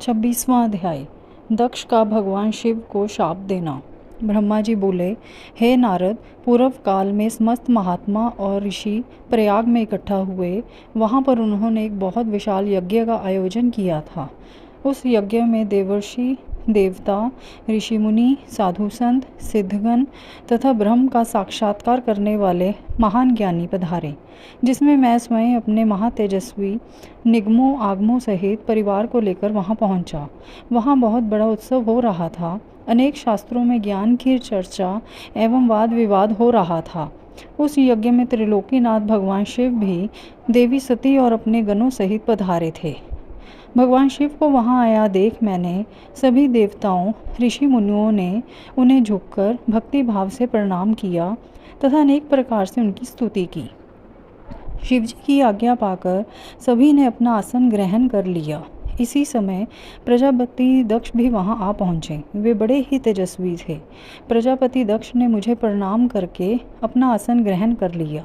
26वां अध्याय। दक्ष का भगवान शिव को शाप देना। ब्रह्मा जी बोले, हे नारद, पूर्व काल में समस्त महात्मा और ऋषि प्रयाग में इकट्ठा हुए। वहाँ पर उन्होंने एक बहुत विशाल यज्ञ का आयोजन किया था। उस यज्ञ में देवर्षि, देवता, ऋषि मुनि, साधु संत, सिद्धगण तथा ब्रह्म का साक्षात्कार करने वाले महान ज्ञानी पधारे, जिसमें मैं स्वयं अपने महातेजस्वी निगमों आगमों सहित परिवार को लेकर वहां पहुंचा। वहां बहुत बड़ा उत्सव हो रहा था। अनेक शास्त्रों में ज्ञान की चर्चा एवं वाद विवाद हो रहा था। उस यज्ञ में त्रिलोकीनाथ भगवान शिव भी देवी सती और अपने गणों सहित पधारे थे। भगवान शिव को वहां आया देख मैंने सभी देवताओं ऋषि मुनियों ने उन्हें झुककर भक्ति भाव से प्रणाम किया तथा अनेक प्रकार से उनकी स्तुति की। शिव जी की आज्ञा पाकर सभी ने अपना आसन ग्रहण कर लिया। इसी समय प्रजापति दक्ष भी वहां आ पहुंचे। वे बड़े ही तेजस्वी थे। प्रजापति दक्ष ने मुझे प्रणाम करके अपना आसन ग्रहण कर लिया।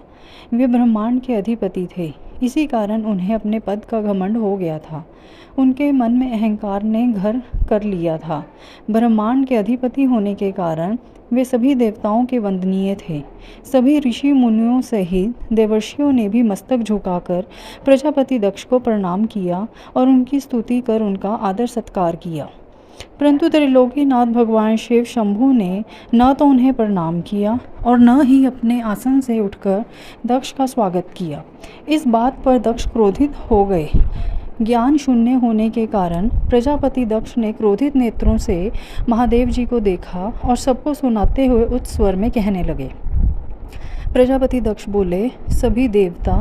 वे ब्रह्मांड के अधिपति थे, इसी कारण उन्हें अपने पद का घमंड हो गया था। उनके मन में अहंकार ने घर कर लिया था। ब्रह्मांड के अधिपति होने के कारण वे सभी देवताओं के वंदनीय थे। सभी ऋषि मुनियों सहित देवर्षियों ने भी मस्तक झुकाकर प्रजापति दक्ष को प्रणाम किया और उनकी स्तुति कर उनका आदर सत्कार किया। परंतु त्रिलोकीनाथ भगवान शिव शंभु ने न तो उन्हें प्रणाम किया और न ही अपने आसन से उठकर दक्ष का स्वागत किया। इस बात पर दक्ष क्रोधित हो गए। ज्ञान शून्य होने के कारण प्रजापति दक्ष ने क्रोधित नेत्रों से महादेव जी को देखा और सबको सुनाते हुए उच्च स्वर में कहने लगे। प्रजापति दक्ष बोले, सभी देवता,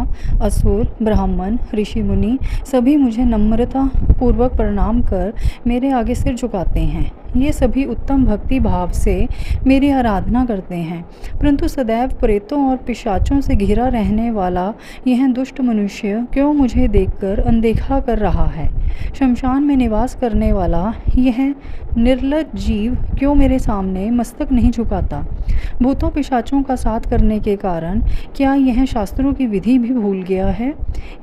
असुर, ब्राह्मण, ऋषि मुनि सभी मुझे नम्रता पूर्वक प्रणाम कर मेरे आगे सिर झुकाते हैं। ये सभी उत्तम भक्ति भाव से मेरी आराधना करते हैं। परंतु सदैव प्रेतों और पिशाचों से घिरा रहने वाला यह दुष्ट मनुष्य क्यों मुझे देखकर अनदेखा कर रहा है? शमशान में निवास करने वाला यह निर्लज्ज जीव क्यों मेरे सामने मस्तक नहीं झुकाता? भूतों पिशाचों का साथ करने के कारण क्या यह शास्त्रों की विधि भी भूल गया है?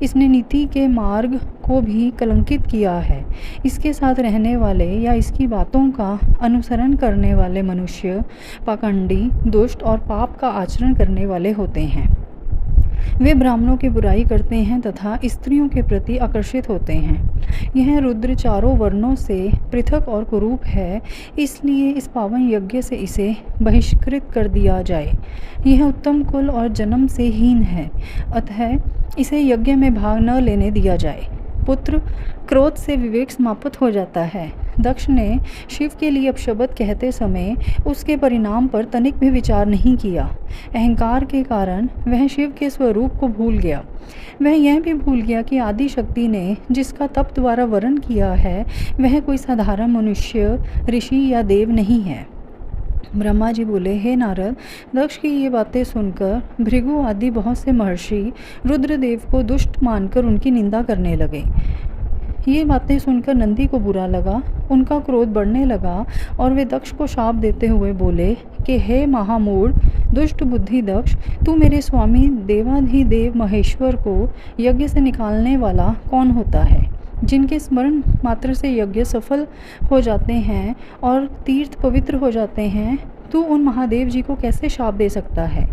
इसने नीति के मार्ग को भी कलंकित किया है। इसके साथ रहने वाले या इसकी बातों का अनुसरण करने वाले मनुष्य पाखंडी, दुष्ट और पाप का आचरण करने वाले होते हैं। वे ब्राह्मणों की बुराई करते हैं तथा स्त्रियों के प्रति आकर्षित होते हैं। यह रुद्र चारों वर्णों से पृथक और कुरूप है, इसलिए इस पावन यज्ञ से इसे बहिष्कृत कर दिया जाए। यह उत्तम कुल और जन्म से हीन है, अतः इसे यज्ञ में भाग न लेने दिया जाए। पुत्र, क्रोध से विवेक समाप्त हो जाता है। दक्ष ने शिव के लिए अपशब्द कहते समय उसके परिणाम पर तनिक भी विचार नहीं किया। अहंकार के कारण वह शिव के स्वरूप को भूल गया। वह यह भी भूल गया कि आदि शक्ति ने जिसका तप द्वारा वर्ण किया है वह कोई साधारण मनुष्य, ऋषि या देव नहीं है। ब्रह्मा जी बोले, हे नारद, दक्ष की ये बातें सुनकर भृगु आदि बहुत से महर्षि रुद्रदेव को दुष्ट मानकर उनकी निंदा करने लगे। ये बातें सुनकर नंदी को बुरा लगा, उनका क्रोध बढ़ने लगा और वे दक्ष को शाप देते हुए बोले कि हे महामूढ़, दुष्ट बुद्धि दक्ष, तू मेरे स्वामी देवाधिदेव महेश्वर को यज्ञ से निकालने वाला कौन होता है? जिनके स्मरण मात्र से यज्ञ सफल हो जाते हैं और तीर्थ पवित्र हो जाते हैं, तू उन महादेव जी को कैसे शाप दे सकता है?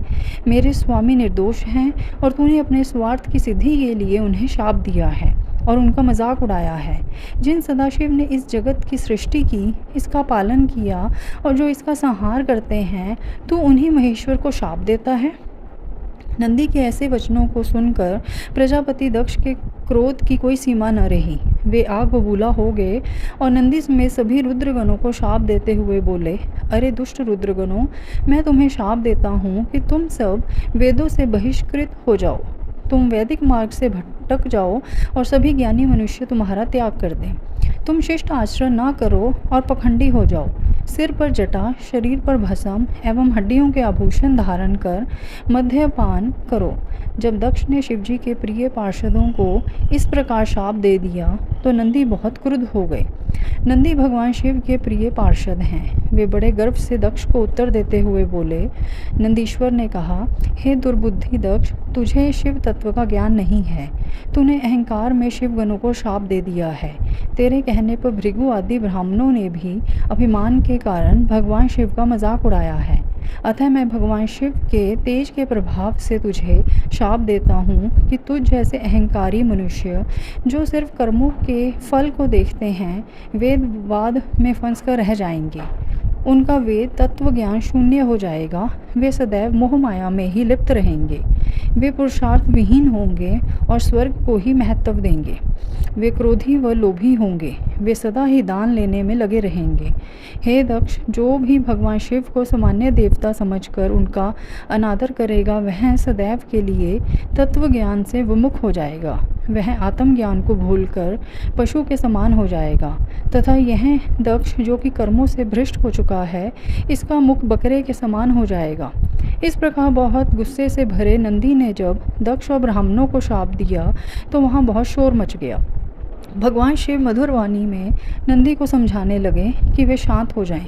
मेरे स्वामी निर्दोष हैं और तूने अपने स्वार्थ की सिद्धि के लिए उन्हें शाप दिया है और उनका मजाक उड़ाया है। जिन सदाशिव ने इस जगत की सृष्टि की, इसका पालन किया और जो इसका संहार करते हैं, तू उन्हीं महेश्वर को शाप देता है। नंदी के ऐसे वचनों को सुनकर प्रजापति दक्ष के क्रोध की कोई सीमा न रही। वे आग बबूला हो गए और नंदी में सभी रुद्रगणों को शाप देते हुए बोले, अरे दुष्ट रुद्रगणों, मैं तुम्हें शाप देता हूँ कि तुम सब वेदों से बहिष्कृत हो जाओ। तुम वैदिक मार्ग से भटक जाओ और सभी ज्ञानी मनुष्य तुम्हारा त्याग कर दें। तुम शिष्ट आचरण ना करो और पखंडी हो जाओ। सिर पर जटा, शरीर पर भस्म एवं हड्डियों के आभूषण धारण कर मद्यपान करो। जब दक्ष ने शिवजी के प्रिय पार्षदों को इस प्रकार शाप दे दिया तो नंदी बहुत क्रुद्ध हो गए। नंदी भगवान शिव के प्रिय पार्षद हैं। वे बड़े गर्व से दक्ष को उत्तर देते हुए बोले। नंदीश्वर ने कहा, हे दुर्बुद्धि दक्ष, तुझे शिव तत्व का ज्ञान नहीं है। तूने अहंकार में शिवगणों को शाप दे दिया है। तेरे कहने पर भृगु आदि ब्राह्मणों ने भी अभिमान के कारण भगवान शिव का मजाक उड़ाया है। अतः मैं भगवान शिव के तेज के प्रभाव से तुझे शाप देता हूँ कि तुझ जैसे अहंकारी मनुष्य जो सिर्फ कर्मों के फल को देखते हैं, वेदवाद में फंस कर रह जाएंगे। उनका वेद तत्व ज्ञान शून्य हो जाएगा। वे सदैव मोह माया में ही लिप्त रहेंगे। वे पुरुषार्थ विहीन होंगे और स्वर्ग को ही महत्व देंगे। वे क्रोधी व लोभी होंगे। वे सदा ही दान लेने में लगे रहेंगे। हे दक्ष, जो भी भगवान शिव को सामान्य देवता समझकर उनका अनादर करेगा, वह सदैव के लिए तत्व ज्ञान से विमुख हो जाएगा। वह आत्मज्ञान को भूलकर पशु के समान हो जाएगा। तथा यह दक्ष जो कि कर्मों से भ्रष्ट हो चुका है, इसका मुख बकरे के समान हो जाएगा। इस प्रकार बहुत गुस्से से भरे नंदी ने जब दक्ष और ब्राह्मणों को शाप दिया तो वहाँ बहुत शोर मच गया। भगवान शिव मधुर वाणी में नंदी को समझाने लगे कि वे शांत हो जाएं।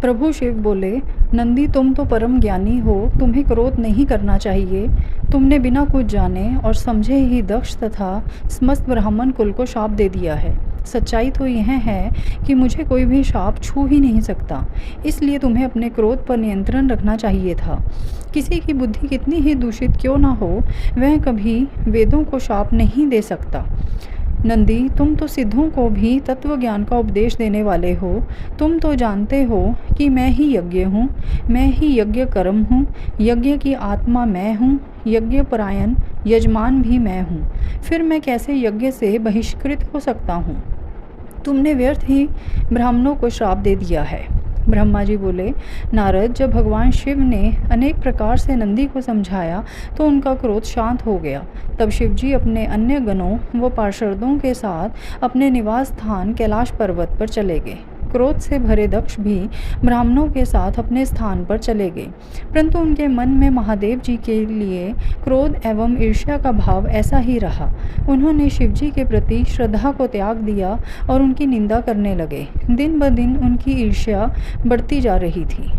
प्रभु शिव बोले, नंदी, तुम तो परम ज्ञानी हो, तुम्हें क्रोध नहीं करना चाहिए। तुमने बिना कुछ जाने और समझे ही दक्ष तथा समस्त ब्राह्मण कुल को शाप दे दिया है। सच्चाई तो यह है कि मुझे कोई भी शाप छू ही नहीं सकता, इसलिए तुम्हें अपने क्रोध पर नियंत्रण रखना चाहिए था। किसी की बुद्धि कितनी ही दूषित क्यों ना हो, वह कभी वेदों को शाप नहीं दे सकता। नंदी, तुम तो सिद्धों को भी तत्व ज्ञान का उपदेश देने वाले हो। तुम तो जानते हो कि मैं ही यज्ञ हूँ, मैं ही यज्ञ कर्म हूँ, यज्ञ की आत्मा मैं हूँ, यज्ञ परायण यजमान भी मैं हूँ। फिर मैं कैसे यज्ञ से बहिष्कृत हो सकता हूँ? तुमने व्यर्थ ही ब्राह्मणों को श्राप दे दिया है। ब्रह्मा जी बोले, नारद, जब भगवान शिव ने अनेक प्रकार से नंदी को समझाया तो उनका क्रोध शांत हो गया। तब शिव जी अपने अन्य गणों व पार्षदों के साथ अपने निवास स्थान कैलाश पर्वत पर चले गए। क्रोध से भरे दक्ष भी ब्राह्मणों के साथ अपने स्थान पर चले गए, परंतु उनके मन में महादेव जी के लिए क्रोध एवं ईर्ष्या का भाव ऐसा ही रहा। उन्होंने शिव जी के प्रति श्रद्धा को त्याग दिया और उनकी निंदा करने लगे। दिन ब दिन उनकी ईर्ष्या बढ़ती जा रही थी।